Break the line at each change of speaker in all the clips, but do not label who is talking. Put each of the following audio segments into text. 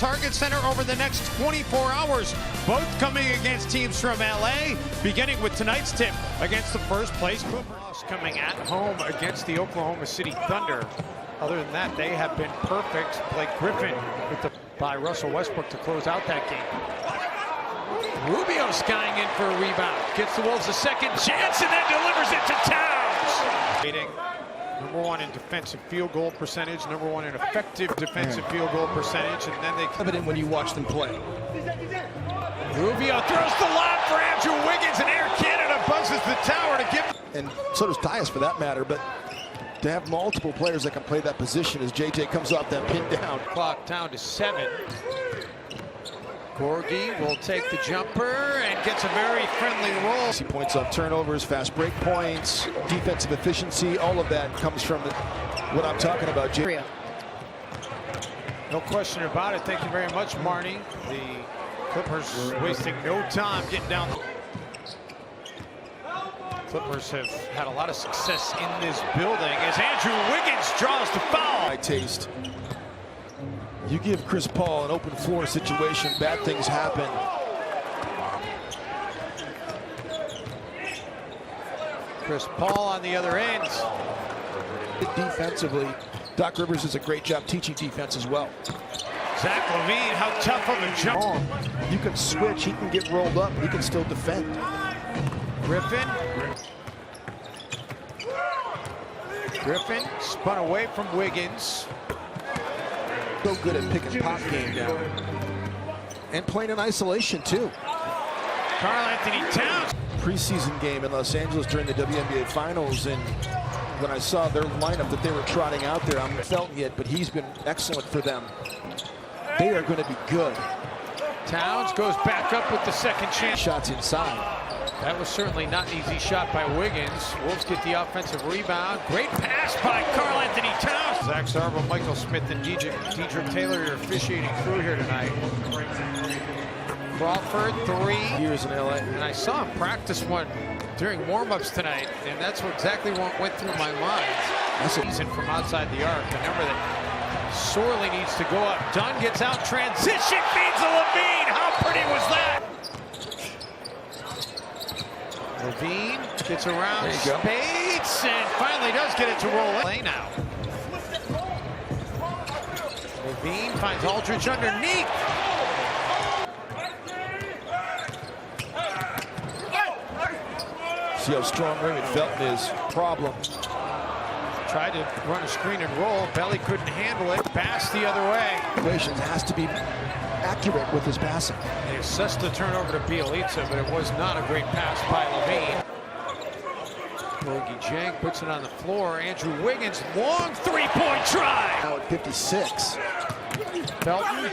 Target Center over the next 24 hours. Both coming against teams from LA, beginning with tonight's tip against the first place Clippers.
Coming at home against the Oklahoma City Thunder. Other than that, they have been perfect. Blake Griffin by Russell Westbrook to close out that game. Rubio skying in for a rebound. Gets the Wolves a second chance and then delivers it to Towns. Number one in defensive field goal percentage, number one in effective defensive field goal percentage, and then they
evident when you watch them play.
Rubio throws the lob for Andrew Wiggins, and Air Canada buzzes the tower to give.
And so does Tyus for that matter, but to have multiple players that can play that position as JJ comes off that pin down.
Clock down to 7. Gorgie will take the jumper and gets a very friendly roll.
He points on turnovers, fast break points, defensive efficiency, all of that comes from what I'm talking about.
No question about it. Thank you very much, Marnie. The Clippers wasting no time getting down. Clippers have had a lot of success in this building as Andrew Wiggins draws the foul.
My taste. You give Chris Paul an open floor situation, bad things happen.
Chris Paul on the other end.
Defensively, Doc Rivers does a great job teaching defense as well.
Zach LaVine, how tough of a jump.
You can switch, he can get rolled up, he can still defend.
Griffin spun away from Wiggins.
So good at pick and pop game now. And playing in isolation too.
Karl-Anthony Towns.
Preseason game in Los Angeles during the WNBA Finals, and when I saw their lineup that they were trotting out there, I haven't felt yet, but he's been excellent for them. They are going to be good.
Towns goes back up with the second chance.
Shots inside.
That was certainly not an easy shot by Wiggins. Wolves get the offensive rebound. Great pass by Karl-Anthony Towns. Zach Sarver, Michael Smith, and Dedrick Taylor, your officiating crew here tonight. Crawford, 3.
Years in LA.
And I saw him practice one during warm-ups tonight, and that's exactly what went through my mind. That's a season from outside the arc. A number that sorely needs to go up. Dunn gets out, transition, feeds to LaVine. How pretty was that? LaVine gets around Spades and finally does get it to roll play now. LaVine finds Aldridge underneath.
See how strong Raymond Felton is. Problem.
Tried to run a screen and roll. Belly couldn't handle it. Pass the other way.
Has to be accurate with his passing.
They assessed the turnover to Bielitsa, but it was not a great pass by LaVine. Gorgie Jang puts it on the floor. Andrew Wiggins, long three-point try.
Now at 56.
Felton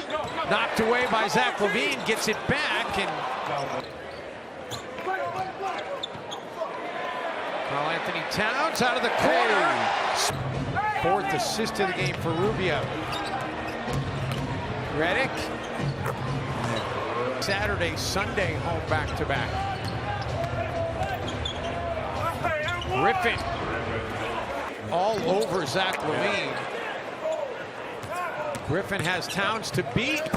knocked away by Zach LaVine, gets it back, and Karl-Anthony Towns out of the corner. Fourth assist of the game for Rubio. Redick. Saturday, Sunday, home back-to-back. Griffin all over Zach LaVine. Griffin has Towns to beat.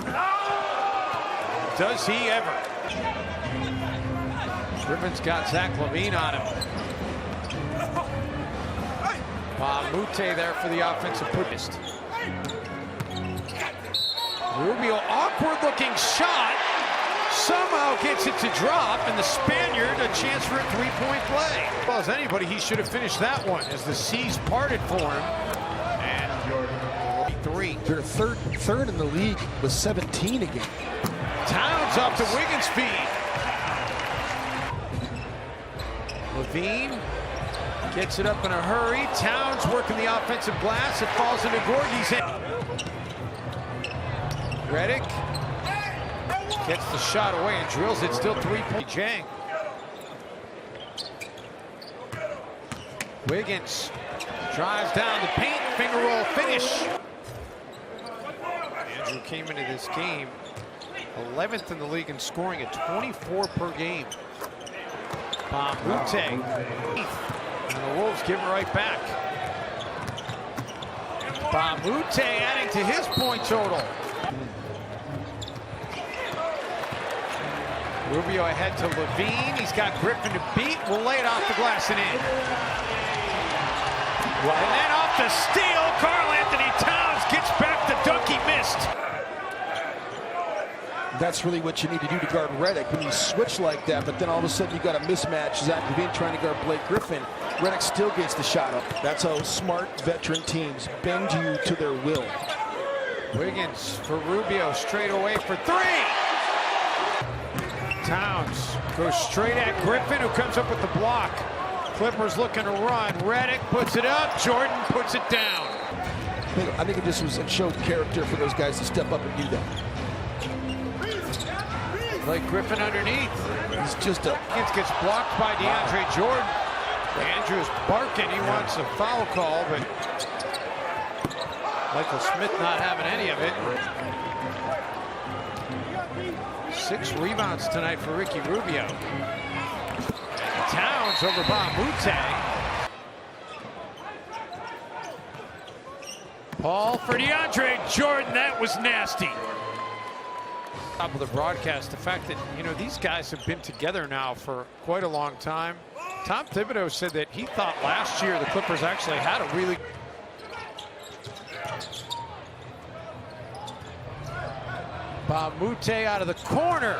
Does he ever? Griffin's got Zach LaVine on him. Mute there for the offensive putist. Rubio, awkward-looking shot. Somehow gets it to drop, and the Spaniard a chance for a three-point play. Well, as anybody, he should have finished that one as the seas parted for him. And 3.
They're third in the league with 17 again.
Towns off to Wiggins' feet. LaVine gets it up in a hurry. Towns working the offensive glass. It falls into Gorgie's hand. Redick gets the shot away and drills it. Still 3-point. Jang. Wiggins drives down the paint. Finger roll finish. Andrew came into this game 11th in the league in scoring at 24 per game. Mute. And the Wolves give it right back. Mute adding to his point total. Rubio ahead to Levine. He's got Griffin to beat. Will lay it off the glass and in. And then off the steal, Karl Anthony Towns gets back the dunk he missed.
That's really what you need to do to guard Redick when you switch like that, but then all of a sudden you got a mismatch. Zach LaVine trying to guard Blake Griffin. Redick still gets the shot up. That's how smart veteran teams bend you to their will.
Wiggins for Rubio, straight away for three. Towns goes straight at Griffin, who comes up with the block. Clippers looking to run. Redick puts it up. Jordan puts it down.
I think it showed character for those guys to step up and do that.
Blake Griffin underneath.
He's just a...
Gets blocked by DeAndre Jordan. Andrew's barking. He wants a foul call, but Michael Smith not having any of it. 6 rebounds tonight for Ricky Rubio. Towns over Bamute. Paul for DeAndre Jordan. That was nasty. Top of the broadcast, the fact that, you know, these guys have been together now for quite a long time. Tom Thibodeau said that he thought last year the Clippers actually had a really... Bamute out of the corner.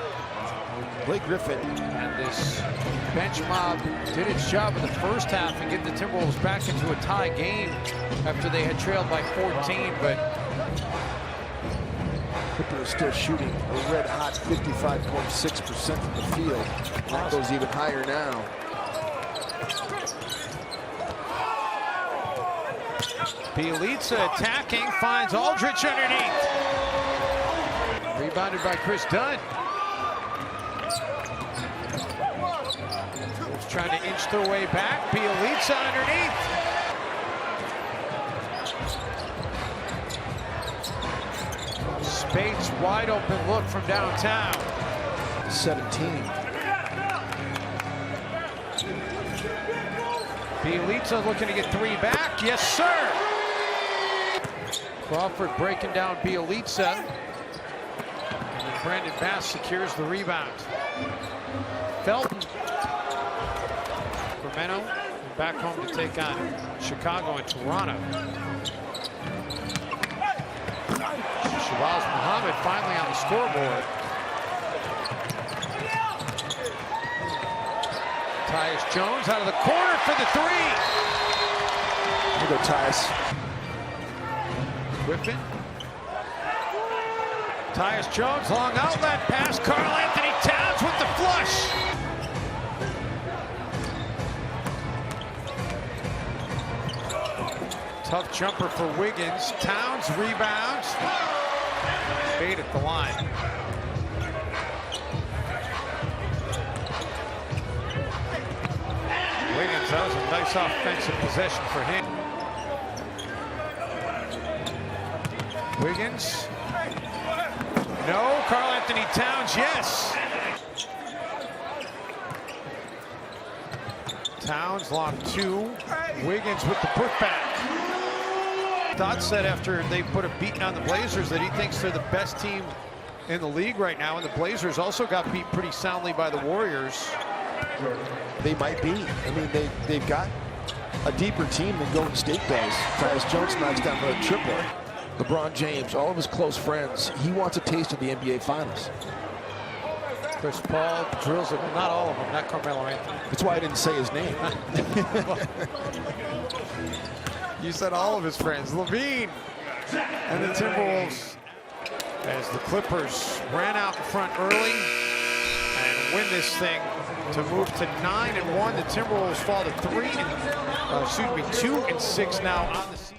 Blake Griffin.
And this bench mob did its job in the first half and get the Timberwolves back into a tie game after they had trailed by 14, but
Clippers still shooting a red-hot 55.6% from the field. That goes even higher now.
Bjelica attacking, finds Aldridge underneath. Rebounded by Chris Dunn. Wolves trying to inch their way back. Bjelica underneath. Spates wide open look from downtown.
17.
Bjelica looking to get 3 back. Yes, sir. Crawford breaking down Bjelica. And Brandon Bass secures the rebound. Felton. Sacramento back home to take on Chicago and Toronto. Shabazz Muhammad finally on the scoreboard. Tyus Jones out of the corner for the 3.
Here go Tyus.
Griffin. Tyus Jones, long outlet pass. Karl Anthony Towns with the flush. Tough jumper for Wiggins. Towns rebounds. Bait at the line. Wiggins, that was a nice offensive possession for him. Wiggins. No. Karl Anthony Towns, yes. Towns long 2. Wiggins with the putback. Dodd said after they put a beating on the Blazers that he thinks they're the best team in the league right now, and the Blazers also got beat pretty soundly by the Warriors.
They might be. I mean, they've got a deeper team than Golden State does. Tyus Jones knocks down the triple. LeBron James, all of his close friends, he wants a taste of the NBA Finals.
Chris Paul drills it. Not all of them, not Carmelo Anthony.
That's why I didn't say his name.
You said all of his friends. Levine and the Timberwolves, as the Clippers ran out in front early and win this thing to move to 9-1. The Timberwolves fall to 2-6 now on the season.